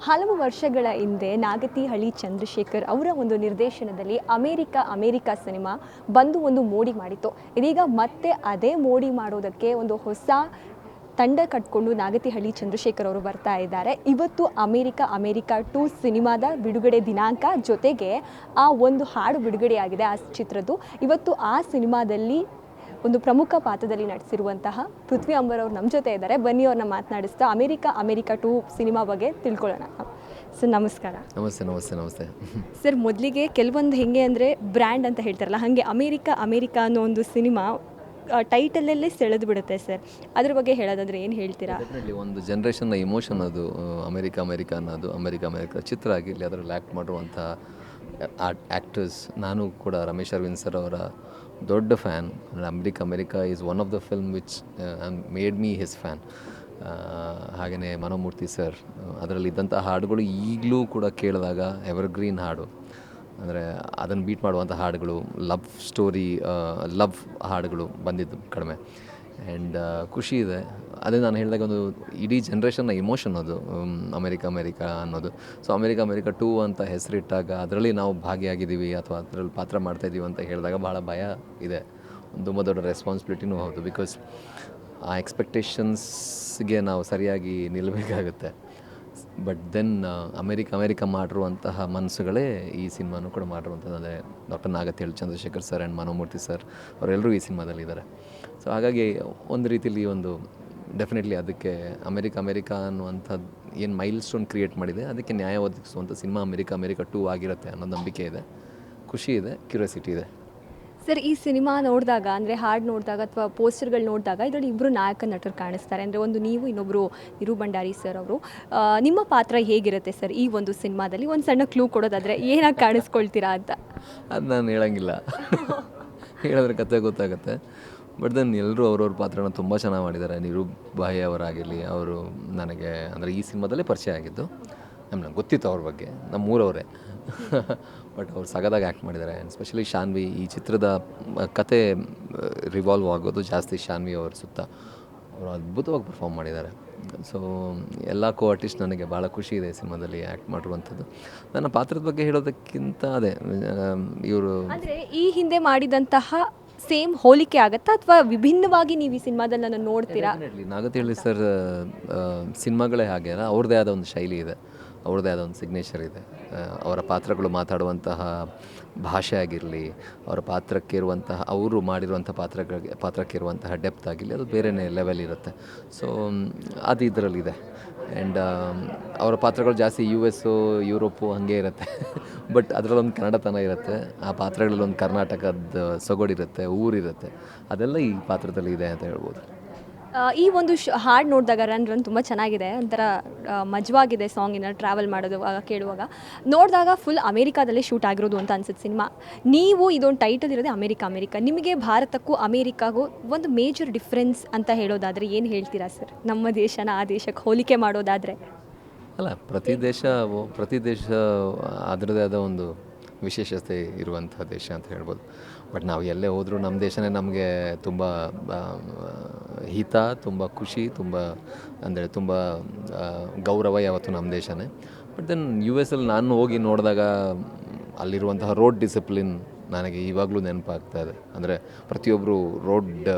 ಹಲವು ವರ್ಷಗಳ ಹಿಂದೆ ನಾಗತಿಹಳ್ಳಿ ಚಂದ್ರಶೇಖರ್ ಅವರ ಒಂದು ನಿರ್ದೇಶನದಲ್ಲಿ ಅಮೇರಿಕಾ ಸಿನಿಮಾ ಬಂದು ಒಂದು ಮೋಡಿ ಮಾಡಿತ್ತು. ಇದೀಗ ಮತ್ತೆ ಅದೇ ಮೋಡಿ ಮಾಡೋದಕ್ಕೆ ಒಂದು ಹೊಸ ತಂಡ ಕಟ್ಕೊಂಡು ನಾಗತಿಹಳ್ಳಿ ಚಂದ್ರಶೇಖರ್ ಅವರು ಬರ್ತಾ ಇದ್ದಾರೆ. ಇವತ್ತು ಅಮೇರಿಕಾ 2 ಸಿನಿಮಾದ ಬಿಡುಗಡೆ ದಿನಾಂಕ, ಜೊತೆಗೆ ಆ ಒಂದು ಹಾಡು ಬಿಡುಗಡೆಯಾಗಿದೆ ಆ ಚಿತ್ರದ್ದು. ಇವತ್ತು ಆ ಸಿನಿಮಾದಲ್ಲಿ ಒಂದು ಪ್ರಮುಖ ಪಾತ್ರದಲ್ಲಿ ನಟಿಸಿರುವಂತಹ ಪೃಥ್ವಿ ಅಂಬರ್ ಅವರು ನಮ್ಮ ಜೊತೆ ಇದ್ದಾರೆ. ಬನ್ನಿ ಅವ್ರನ್ನ ಮಾತನಾಡಿಸ್ತಾ ಅಮೇರಿಕಾ 2 ಸಿನಿಮಾ ಬಗ್ಗೆ ತಿಳ್ಕೊಳ್ಳೋಣ. ಸರ್ ನಮಸ್ಕಾರ. ನಮಸ್ತೆ. ಸರ್, ಮೊದಲಿಗೆ ಕೆಲವೊಂದು ಹೆಂಗೆ ಅಂದರೆ ಬ್ರ್ಯಾಂಡ್ ಅಂತ ಹೇಳ್ತಾರಲ್ಲ, ಹಾಗೆ ಅಮೇರಿಕಾ ಅನ್ನೋ ಒಂದು ಸಿನಿಮಾ ಟೈಟಲಲ್ಲೇ ಸೆಳೆದು ಬಿಡುತ್ತೆ ಸರ್. ಅದ್ರ ಬಗ್ಗೆ ಹೇಳೋದಾದ್ರೆ ಏನು ಹೇಳ್ತೀರಾ? ಡೆಫಿನೆಟ್ಲಿ ಒಂದು ಜನ್ರೇಷನ್ನ ಇಮೋಷನ್ ಅದು. ಅಮೇರಿಕಾ ಅನ್ನೋದು ಅಮೇರಿಕಾ ಚಿತ್ರ ಆಗಿರಲಿ, ಅದರಲ್ಲಿ ಆ್ಯಕ್ಟ್ ಮಾಡುವಂಥ ಆ್ಯಕ್ಟರ್ಸ್. ನಾನು ಕೂಡ ರಮೇಶ್ ಅರವಿಂದ್ ಸರ್ ಅವರ ದೊಡ್ಡ fan. America is one of the film which made me his fan. ಹಾಗೆಯೇ ಮನೋಮೂರ್ತಿ ಸರ್, ಅದರಲ್ಲಿದ್ದಂಥ ಹಾಡುಗಳು ಈಗಲೂ ಕೂಡ ಕೇಳಿದಾಗ ಎವರ್ಗ್ರೀನ್ ಹಾಡು. ಅಂದರೆ ಅದನ್ನು ಬೀಟ್ ಮಾಡುವಂಥ ಹಾಡುಗಳು, ಲವ್ ಸ್ಟೋರಿ, ಲವ್ ಹಾಡುಗಳು ಬಂದಿದ್ದು ಕಡಿಮೆ. ಆ್ಯಂಡ್ ಖುಷಿ ಇದೆ. ಅದೇ ನಾನು ಹೇಳಿದಾಗ ಒಂದು ಇಡೀ ಜನ್ರೇಷನ್ನ ಇಮೋಷನ್ ಅದು ಅಮೇರಿಕಾ ಅನ್ನೋದು. ಸೊ ಅಮೇರಿಕಾ 2 ಅಂತ ಹೆಸರಿಟ್ಟಾಗ ಅದರಲ್ಲಿ ನಾವು ಭಾಗಿಯಾಗಿದ್ದೀವಿ ಅಥವಾ ಅದರಲ್ಲಿ ಪಾತ್ರ ಮಾಡ್ತಾಯಿದ್ದೀವಿ ಅಂತ ಹೇಳಿದಾಗ ಭಾಳ ಭಯ ಇದೆ. ಒಂದು ತುಂಬ ದೊಡ್ಡ ರೆಸ್ಪಾನ್ಸಿಬಿಲಿಟಿನೂ ಹೌದು. ಬಿಕಾಸ್ ಆ ಎಕ್ಸ್ಪೆಕ್ಟೇಷನ್ಸ್ಗೆ ನಾವು ಸರಿಯಾಗಿ ನಿಲ್ಲಬೇಕಾಗುತ್ತೆ. ಬಟ್ ದೆನ್ ಅಮೇರಿಕಾ ಮಾಡಿರುವಂತಹ ಮನಸ್ಸುಗಳೇ ಈ ಸಿನಿಮಾನು ಕೂಡ ಮಾಡಿರುವಂಥದ್ದು. ಅದೇ doctor Nagathihalli Chandrashekhar sir and Manomurthy sir ಅವರೆಲ್ಲರೂ ಈ ಸಿನಿಮಾದಲ್ಲಿದ್ದಾರೆ. ಸೊ ಹಾಗಾಗಿ ಒಂದು ರೀತಿಯಲ್ಲಿ ಒಂದು ಡೆಫಿನೆಟ್ಲಿ ಅದಕ್ಕೆ ಅಮೇರಿಕಾ ಅನ್ನುವಂಥದ್ದು ಏನು ಮೈಲ್ ಸ್ಟೋನ್ ಕ್ರಿಯೇಟ್ ಮಾಡಿದೆ, ಅದಕ್ಕೆ ನ್ಯಾಯ ಒದಗಿಸುವಂಥ ಸಿನಿಮಾ ಅಮೇರಿಕಾ 2 ಆಗಿರುತ್ತೆ ಅನ್ನೋ ನಂಬಿಕೆ ಇದೆ, ಖುಷಿ ಇದೆ, ಕ್ಯೂರಿಯಾಸಿಟಿ ಇದೆ. ಸರ್, ಈ ಸಿನಿಮಾ ನೋಡಿದಾಗ, ಅಂದರೆ ಹಾಡು ನೋಡಿದಾಗ ಅಥವಾ ಪೋಸ್ಟರ್ಗಳು ನೋಡಿದಾಗ ಇದರಲ್ಲಿ ಇಬ್ಬರು ನಾಯಕ ನಟರು ಕಾಣಿಸ್ತಾರೆ. ಅಂದರೆ ಒಂದು ನೀವು, ಇನ್ನೊಬ್ಬರು ನಿರು ಭಂಡಾರಿ ಸರ್ ಅವರು. ನಿಮ್ಮ ಪಾತ್ರ ಹೇಗಿರುತ್ತೆ ಸರ್ ಈ ಒಂದು ಸಿನಿಮಾದಲ್ಲಿ? ಒಂದು ಸಣ್ಣ ಕ್ಲೂ ಕೊಡೋದಾದರೆ ಏನಾಗಿ ಕಾಣಿಸ್ಕೊಳ್ತೀರಾ ಅಂತ? ಅದು ನಾನು ಹೇಳೋಂಗಿಲ್ಲ. ಹೇಳಿದ್ರೆ ಕತೆ ಗೊತ್ತಾಗುತ್ತೆ. ಬಟ್ ದೆನ್ ಎಲ್ಲರೂ ಅವ್ರವ್ರ ಪಾತ್ರನ ತುಂಬ ಚೆನ್ನಾಗಿ ಮಾಡಿದ್ದಾರೆ. ನಿರು ಭಾಯಿ ಅವರಾಗಿರಲಿ, ಅವರು ನನಗೆ ಅಂದರೆ ಈ ಸಿನಿಮಾದಲ್ಲೇ ಪರಿಚಯ ಆಗಿದ್ದು. ನಮ್ಗೆ ಗೊತ್ತಿತ್ತು ಅವ್ರ ಬಗ್ಗೆ, ನಮ್ಮೂರವರೇ. ಬಟ್ ಅವ್ರು ಸಗದಾಗಿ ಆ್ಯಕ್ಟ್ ಮಾಡಿದ್ದಾರೆ. ಎಸ್ಪೆಷಲಿ ಶಾನ್ವಿ. ಈ ಚಿತ್ರದ ಕತೆ ರಿವಾಲ್ವ್ ಆಗೋದು ಜಾಸ್ತಿ ಶಾನ್ವಿ ಅವ್ರ ಸುತ್ತ. ಅವರು ಅದ್ಭುತವಾಗಿ ಪರ್ಫಾರ್ಮ್ ಮಾಡಿದ್ದಾರೆ. ಸೊ ಎಲ್ಲ ಆರ್ಟಿಸ್ಟ್ ನನಗೆ ಭಾಳ ಖುಷಿ ಇದೆ ಸಿನಿಮಾದಲ್ಲಿ ಆ್ಯಕ್ಟ್ ಮಾಡಿರುವಂಥದ್ದು. ನನ್ನ ಪಾತ್ರದ ಬಗ್ಗೆ ಹೇಳೋದಕ್ಕಿಂತ ಅದೇ ಇವರು ಅಂದರೆ ಈ ಹಿಂದೆ ಮಾಡಿದಂತಹ ಸೇಮ್ ಹೋಲಿಕೆ ಆಗುತ್ತಾ ಅಥವಾ ವಿಭಿನ್ನವಾಗಿ ನೀವು ಈ ಸಿನಿಮಾದಲ್ಲಿ ನಾನು ನೋಡ್ತೀರಾ? ನಾಗತಿಹಳ್ಳಿ ಸರ್ ಸಿನಿಮಾಗಳೇ ಹಾಗೆ ಅಲ್ಲ, ಅವ್ರದ್ದೇ ಆದ ಒಂದು ಶೈಲಿ ಇದೆ, ಅವ್ರದ್ದೇ ಆದ ಒಂದು ಸಿಗ್ನೇಚರ್ ಇದೆ. ಅವರ ಪಾತ್ರಗಳು ಮಾತಾಡುವಂತಹ ಭಾಷೆ ಆಗಿರಲಿ, ಅವರ ಪಾತ್ರಕ್ಕೆ ಇರುವಂತಹ, ಅವರು ಮಾಡಿರುವಂಥ ಪಾತ್ರಕ್ಕೆ ಇರುವಂತಹ ಡೆಪ್ತ್ ಆಗಿರಲಿ, ಅದು ಬೇರೆಯೇ ಲೆವೆಲ್ ಇರುತ್ತೆ. ಸೊ ಅದು ಇದರಲ್ಲಿದೆ. ಆ್ಯಂಡ್ ಅವರ ಪಾತ್ರಗಳು ಜಾಸ್ತಿ US, ಯುರೋಪು ಹಾಗೆ ಇರುತ್ತೆ. ಬಟ್ ಅದರಲ್ಲೊಂದು ಕನ್ನಡತನ ಇರುತ್ತೆ. ಆ ಪಾತ್ರಗಳಲ್ಲೊಂದು ಕರ್ನಾಟಕದ ಸೊಗಡಿರುತ್ತೆ, ಊರಿರುತ್ತೆ. ಅದೆಲ್ಲ ಈ ಪಾತ್ರದಲ್ಲಿ ಇದೆ ಅಂತ ಹೇಳ್ಬೋದು. ಈ ಒಂದು ಹಾಡು ನೋಡಿದಾಗ ರನ್ ತುಂಬ ಚೆನ್ನಾಗಿದೆ. ಒಂಥರ ಮಜವಾಗಿದೆ ಸಾಂಗಿನ ಟ್ರಾವೆಲ್ ಮಾಡೋದು ಕೇಳುವಾಗ. ನೋಡಿದಾಗ ಫುಲ್ ಅಮೇರಿಕಾದಲ್ಲೇ ಶೂಟ್ ಆಗಿರೋದು ಅಂತ ಅನ್ಸುತ್ತೆ ಸಿನಿಮಾ. ನೀವು ಇದೊಂದು ಟೈಟಲ್ ಇರೋದೇ ಅಮೇರಿಕಾ. ನಿಮಗೆ ಭಾರತಕ್ಕೂ ಅಮೇರಿಕಾಗೂ ಒಂದು ಮೇಜರ್ ಡಿಫ್ರೆನ್ಸ್ ಅಂತ ಹೇಳೋದಾದರೆ ಏನು ಹೇಳ್ತೀರಾ ಸರ್? ನಮ್ಮ ದೇಶನ ಆ ದೇಶಕ್ಕೆ ಹೋಲಿಕೆ ಮಾಡೋದಾದರೆ? ಅಲ್ಲ, ಪ್ರತಿ ದೇಶ ಅದರದೇ ಆದ ಒಂದು ವಿಶೇಷತೆ ಇರುವಂಥ ದೇಶ ಅಂತ ಹೇಳ್ಬೋದು. ಬಟ್ ನಾವು ಎಲ್ಲೇ ಹೋದರೂ ನಮ್ಮ ದೇಶನೇ ನಮಗೆ ತುಂಬ ಹಿತ, ತುಂಬ ಖುಷಿ, ತುಂಬ ಗೌರವ ಯಾವತ್ತೂ ನಮ್ಮ ದೇಶನೇ. ಬಟ್ ದೆನ್ US ನಾನು ಹೋಗಿ ನೋಡಿದಾಗ ಅಲ್ಲಿರುವಂತಹ ರೋಡ್ ಡಿಸಿಪ್ಲಿನ್ ನನಗೆ ಇವಾಗಲೂ ನೆನಪಾಗ್ತಾ ಇದೆ. ಅಂದರೆ ಪ್ರತಿಯೊಬ್ಬರು ರೋಡ್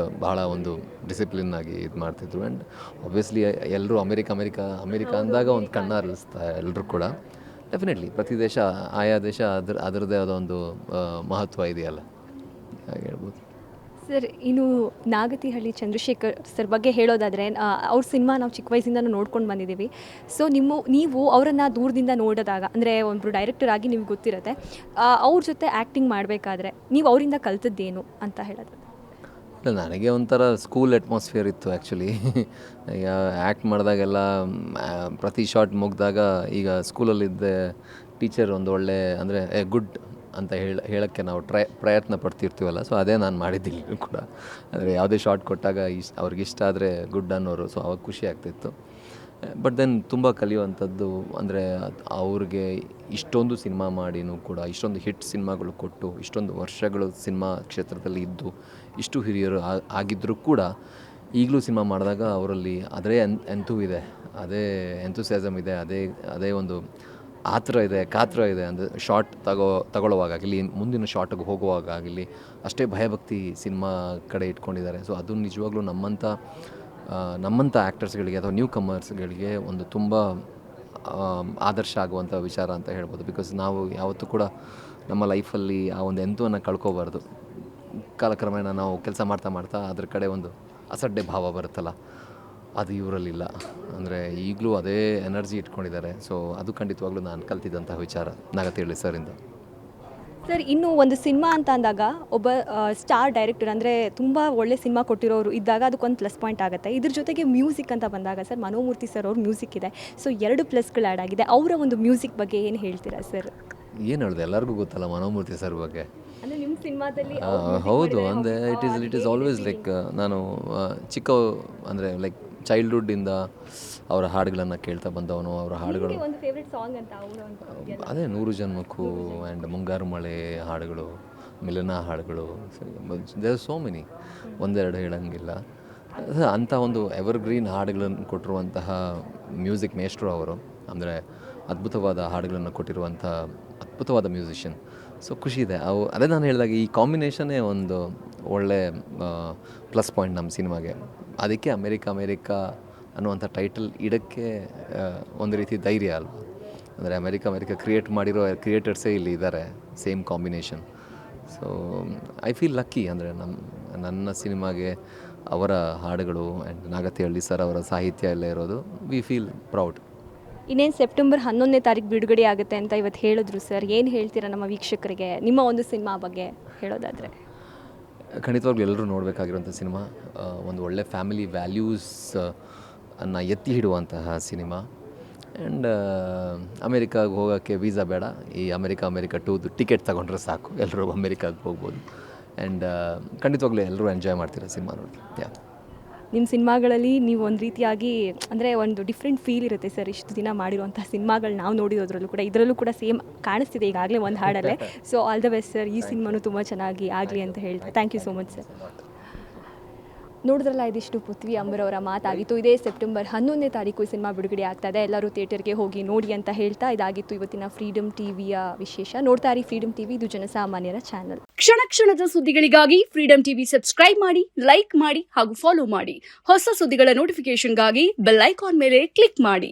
ಬಹಳ ಒಂದು ಡಿಸಿಪ್ಲಿನ್ನಾಗಿ ಇದು ಮಾಡ್ತಿದ್ರು. ಆ್ಯಂಡ್ ಆಬ್ವಿಯಸ್ಲಿ ಎಲ್ಲರೂ ಅಮೇರಿಕಾ ಅಂದಾಗ ಒಂದು ಕಣ್ಣಾರಿಸ್ತಾ ಎಲ್ಲರೂ ಕೂಡ. ಡೆಫಿನೆಟ್ಲಿ ಪ್ರತಿ ದೇಶ, ಆಯಾ ದೇಶ ಅದರದ್ದೇ ಆದ ಒಂದು ಮಹತ್ವ ಇದೆಯಲ್ಲ, ಹಾಗೆ ಹೇಳ್ಬೋದು. ಸರ್, ಇನ್ನು ನಾಗತಿಹಳ್ಳಿ ಚಂದ್ರಶೇಖರ್ ಸರ್ ಬಗ್ಗೆ ಹೇಳೋದಾದರೆ, ಅವ್ರ ಸಿನಿಮಾ ನಾವು ಚಿಕ್ಕ ವಯಸ್ಸಿಂದನೂ ನೋಡ್ಕೊಂಡು ಬಂದಿದ್ದೀವಿ. ಸೊ ನೀವು ಅವರನ್ನು ದೂರದಿಂದ ನೋಡಿದಾಗ, ಅಂದರೆ ಒಬ್ಬರು ಡೈರೆಕ್ಟರ್ ಆಗಿ ನಿಮ್ಗೆ ಗೊತ್ತಿರುತ್ತೆ, ಅವ್ರ ಜೊತೆ ಆ್ಯಕ್ಟಿಂಗ್ ಮಾಡಬೇಕಾದ್ರೆ ನೀವು ಅವರಿಂದ ಕಲ್ತದ್ದೇನು ಅಂತ ಹೇಳೋದು? ಇಲ್ಲ, ನನಗೆ ಒಂಥರ ಸ್ಕೂಲ್ ಅಟ್ಮಾಸ್ಫಿಯರ್ ಇತ್ತು ಆ್ಯಕ್ಚುಲಿ. ಈಗ ಆ್ಯಕ್ಟ್ ಮಾಡಿದಾಗೆಲ್ಲ ಪ್ರತಿ ಶಾಟ್ ಮುಗಿದಾಗ ಈಗ ಸ್ಕೂಲಲ್ಲಿದ್ದ ಟೀಚರ್ ಒಂದು ಒಳ್ಳೆ ಅಂದರೆ ಗುಡ್ ಅಂತ ಹೇಳೋಕ್ಕೆ ನಾವು ಪ್ರಯತ್ನ ಪಡ್ತಿರ್ತೀವಲ್ಲ. ಸೊ ಅದೇ ನಾನು ಮಾಡಿದ್ದಿಲ್ಲ ಕೂಡ. ಅಂದರೆ ಯಾವುದೇ ಶಾರ್ಟ್ ಕೊಟ್ಟಾಗ ಅವ್ರಿಗೆ ಇಷ್ಟ ಆದರೆ ಗುಡ್ ಅನ್ನೋರು. ಸೊ ಅವಾಗ ಖುಷಿ ಆಗ್ತಿತ್ತು. ಬಟ್ ದೆನ್ ತುಂಬ ಕಲಿಯುವಂಥದ್ದು ಅಂದರೆ ಅವ್ರಿಗೆ ಇಷ್ಟೊಂದು ಸಿನಿಮಾ ಮಾಡಿನೂ ಕೂಡ, ಇಷ್ಟೊಂದು ಹಿಟ್ ಸಿನಿಮಾಗಳು ಕೊಟ್ಟು, ಇಷ್ಟೊಂದು ವರ್ಷಗಳು ಸಿನಿಮಾ ಕ್ಷೇತ್ರದಲ್ಲಿ ಇದ್ದು, ಇಷ್ಟು ಹಿರಿಯರು ಆಗಿದ್ದರೂ ಕೂಡ ಈಗಲೂ ಸಿನಿಮಾ ಮಾಡಿದಾಗ ಅವರಲ್ಲಿ ಅದರೇ ಎಂತೂ ಇದೆ. ಅದೇ ಎಂಥೂಸಿಯಾಸಮ್ ಇದೆ, ಅದೇ ಒಂದು ಆತರ ಇದೆ, ಕಾತರ ಇದೆ. ಅಂದರೆ ಶಾರ್ಟ್ ತಗೊಳ್ಳುವಾಗಲಿ ಮುಂದಿನ ಶಾರ್ಟ್ಗೆ ಹೋಗುವಾಗಲಿ ಅಷ್ಟೇ ಭಯಭಕ್ತಿ ಸಿನಿಮಾ ಕಡೆ ಇಟ್ಕೊಂಡಿದ್ದಾರೆ. ಸೊ ಅದು ನಿಜವಾಗ್ಲೂ ನಮ್ಮಂಥ ಆ್ಯಕ್ಟರ್ಸ್ಗಳಿಗೆ ಅಥವಾ ನ್ಯೂ ಕಮರ್ಸ್ಗಳಿಗೆ ಒಂದು ತುಂಬ ಆದರ್ಶ ಆಗುವಂಥ ವಿಚಾರ ಅಂತ ಹೇಳ್ಬೋದು. ಬಿಕಾಸ್ ನಾವು ಯಾವತ್ತೂ ಕೂಡ ನಮ್ಮ ಲೈಫಲ್ಲಿ ಆ ಒಂದು ಎಂತವನ್ನು ಕಳ್ಕೊಬಾರ್ದು. ಕಾಲಕ್ರಮೇಣ ನಾವು ಕೆಲಸ ಮಾಡ್ತಾ ಅದ್ರ ಕಡೆ ಒಂದು ಅಸಡ್ಡೆ ಭಾವ ಬರುತ್ತಲ್ಲ, ಅದು ಇವರಲ್ಲಿಲ್ಲ. ಅಂದರೆ ಈಗಲೂ ಅದೇ ಎನರ್ಜಿ ಇಟ್ಕೊಂಡಿದ್ದಾರೆ. ಸೊ ಅದು ಖಂಡಿತವಾಗ್ಲೂ ನಾನು ಕಲ್ತಿದ್ದಂತಹ ವಿಚಾರ ನಾಗತಿಹಳ್ಳಿ ಸರಿಂದ. ಸರ್, ಇನ್ನು ಒಂದು ಸಿನಿಮಾ ಅಂತ ಅಂದಾಗ ಒಬ್ಬ ಸ್ಟಾರ್ ಡೈರೆಕ್ಟರ್ ಅಂದರೆ ತುಂಬ ಒಳ್ಳೆ ಸಿನಿಮಾ ಕೊಟ್ಟಿರೋರು ಇದ್ದಾಗ ಅದಕ್ಕೊಂದು ಪ್ಲಸ್ ಪಾಯಿಂಟ್ ಆಗುತ್ತೆ. ಇದ್ರ ಜೊತೆಗೆ ಮ್ಯೂಸಿಕ್ ಅಂತ ಬಂದಾಗ ಸರ್, ಮನೋಮೂರ್ತಿ ಸರ್ ಅವ್ರ ಮ್ಯೂಸಿಕ್ ಇದೆ. ಸೊ 2 ಪ್ಲಸ್ಗಳು ಆ್ಯಡ್ ಆಗಿದೆ. ಅವರ ಒಂದು ಮ್ಯೂಸಿಕ್ ಬಗ್ಗೆ ಏನು ಹೇಳ್ತೀರಾ ಸರ್? ಏನು ಹೇಳಿದೆ, ಎಲ್ಲರಿಗೂ ಗೊತ್ತಲ್ಲ ಮನೋಮೂರ್ತಿ ಸರ್ ಬಗ್ಗೆ. ಅಂದರೆ ನಿಮ್ಮ ಸಿನಿಮಾದಲ್ಲಿ ಹೌದು, ಅಂದರೆ ಇಟ್ ಈಸ್ ಆಲ್ವೇಸ್ ಲೈಕ್ ನಾನು ಚಿಕ್ಕ ಅಂದರೆ ಲೈಕ್ ಚೈಲ್ಡ್ಹುಡ್ಡಿಂದ ಅವರ ಹಾಡುಗಳನ್ನು ಕೇಳ್ತಾ ಬಂದವನು. ಅವರ ಹಾಡುಗಳು ಒಂದು ಫೇವ್ರೆಟ್ ಸಾಂಗ್ ಅಂತ ಅವರು ಅದೇ 100 ಜನ್ಮಕ್ಕೂ ಆ್ಯಂಡ್ ಮುಂಗಾರು ಮಳೆ ಹಾಡುಗಳು, ಮಿಲನ ಹಾಡುಗಳು, ದೇರ್ ಸೋ ಮೆನಿ, ಒಂದೆರಡು ಹೇಳೋಂಗಿಲ್ಲ. ಅಂಥ ಒಂದು ಎವರ್ಗ್ರೀನ್ ಹಾಡುಗಳನ್ನು ಕೊಟ್ಟಿರುವಂತಹ ಮ್ಯೂಸಿಕ್ ಮೇಸ್ಟ್ರು ಅವರು. ಅಂದರೆ ಅದ್ಭುತವಾದ ಹಾಡುಗಳನ್ನು ಕೊಟ್ಟಿರುವಂಥ ಅದ್ಭುತವಾದ ಮ್ಯೂಸಿಷಿಯನ್. ಸೊ ಖುಷಿ ಇದೆ. ಅದೇ ನಾನು ಹೇಳಿದಾಗ ಈ ಕಾಂಬಿನೇಷನ್ನೇ ಒಂದು ಒಳ್ಳೆ ಪ್ಲಸ್ ಪಾಯಿಂಟ್ ನಮ್ಮ ಸಿನಿಮಾಗೆ. ಅದಕ್ಕೆ ಅಮೇರಿಕಾ ಅನ್ನುವಂಥ ಟೈಟಲ್ ಇಡೋಕ್ಕೆ ಒಂದು ರೀತಿ ಧೈರ್ಯ ಅಲ್ವ. ಅಂದರೆ ಅಮೇರಿಕಾ ಕ್ರಿಯೇಟ್ ಮಾಡಿರೋ ಕ್ರಿಯೇಟರ್ಸೇ ಇಲ್ಲಿ ಇದ್ದಾರೆ, same combination. So I feel lucky. ಅಂದರೆ ನನ್ನ ಸಿನಿಮಾಗೆ ಅವರ ಹಾಡುಗಳು ಆ್ಯಂಡ್ ನಾಗತಿಹಳ್ಳಿ ಸರ್ ಅವರ ಸಾಹಿತ್ಯ ಎಲ್ಲ ಇರೋದು, ವಿ ಫೀಲ್ ಪ್ರೌಡ್. ಇನ್ನೇನು ಸೆಪ್ಟೆಂಬರ್ 11ನೇ ತಾರೀಕು ಬಿಡುಗಡೆ ಆಗುತ್ತೆ ಅಂತ ಇವತ್ತು ಹೇಳಿದ್ರು ಸರ್. ಏನು ಹೇಳ್ತೀರಾ ನಮ್ಮ ವೀಕ್ಷಕರಿಗೆ ನಿಮ್ಮ ಒಂದು ಸಿನಿಮಾ ಬಗ್ಗೆ ಹೇಳೋದಾದರೆ? ಖಂಡಿತವಾಗ್ಲೂ ಎಲ್ಲರೂ ನೋಡಬೇಕಾಗಿರುವಂಥ ಸಿನಿಮಾ. ಒಂದು ಒಳ್ಳೆ ಫ್ಯಾಮಿಲಿ ವ್ಯಾಲ್ಯೂಸ್ ಅನ್ನು ಎತ್ತಿ ಹಿಡುವಂತಹ ಸಿನಿಮಾ. ಆ್ಯಂಡ್ ಅಮೇರಿಕಾಗೆ ಹೋಗೋಕ್ಕೆ ವೀಸಾ ಬೇಡ. ಈ ಅಮೇರಿಕಾ ಟೂದು ಟಿಕೆಟ್ ತೊಗೊಂಡ್ರೆ ಸಾಕು, ಎಲ್ಲರೂ ಅಮೇರಿಕಾಗೆ ಹೋಗ್ಬೋದು. ಆ್ಯಂಡ್ ಖಂಡಿತವಾಗ್ಲೂ ಎಲ್ಲರೂ ಎಂಜಾಯ್ ಮಾಡ್ತೀರಾ ಸಿನಿಮಾ ನೋಡಿ. ನಿಮ್ಮ ಸಿನಿಮಾಗಳಲ್ಲಿ ನೀವು ಒಂದು ರೀತಿಯಾಗಿ ಅಂದರೆ ಒಂದು ಡಿಫ್ರೆಂಟ್ ಫೀಲ್ ಇರುತ್ತೆ ಸರ್. ಇಷ್ಟು ದಿನ ಮಾಡಿರುವಂಥ ಸಿನಿಮಾಗಳು ನಾವು ನೋಡಿರೋದ್ರಲ್ಲೂ ಕೂಡ ಇದರಲ್ಲೂ ಕೂಡ ಸೇಮ್ ಕಾಣಿಸ್ತಿದೆ ಈಗಾಗಲೇ ಒಂದು ಹಾಡಲ್ಲೇ. So all the best sir. ಈ ಸಿನಿಮಾನು ತುಂಬ ಚೆನ್ನಾಗಿ ಆಗಲಿ ಅಂತ ಹೇಳ್ತೀನಿ. Thank you so much sir. ನೋಡಿದ್ರಲ್ಲ, ಇದಿಷ್ಟು ಪೃಥ್ವಿ ಅಂಬರ್ ಅವರ ಮಾತಾಗಿತ್ತು. ಇದೇ ಸೆಪ್ಟೆಂಬರ್ 11ನೇ ತಾರೀಕು ಈ ಸಿನಿಮಾ ಬಿಡುಗಡೆ ಆಗ್ತಾ ಇದೆ. ಎಲ್ಲರೂ ಥಿಯೇಟರ್ಗೆ ಹೋಗಿ ನೋಡಿ ಅಂತ ಹೇಳ್ತಾ ಇದಾಗಿತ್ತು ಇವತ್ತಿನ ಫ್ರೀಡಮ್ ಟಿವಿಯ ವಿಶೇಷ. ನೋಡ್ತಾ ಇರಿ ಫ್ರೀಡಮ್ ಟಿವಿ, ಇದು ಜನಸಾಮಾನ್ಯರ ಚಾನಲ್. ಕ್ಷಣದ ಸುದ್ದಿಗಳಿಗಾಗಿ ಫ್ರೀಡಮ್ ಟಿವಿ ಸಬ್ಸ್ಕ್ರೈಬ್ ಮಾಡಿ, ಲೈಕ್ ಮಾಡಿ ಹಾಗೂ ಫಾಲೋ ಮಾಡಿ. ಹೊಸ ಸುದ್ದಿಗಳ ನೋಟಿಫಿಕೇಶನ್ಗಾಗಿ ಬೆಲ್ ಐಕಾನ್ ಮೇಲೆ ಕ್ಲಿಕ್ ಮಾಡಿ.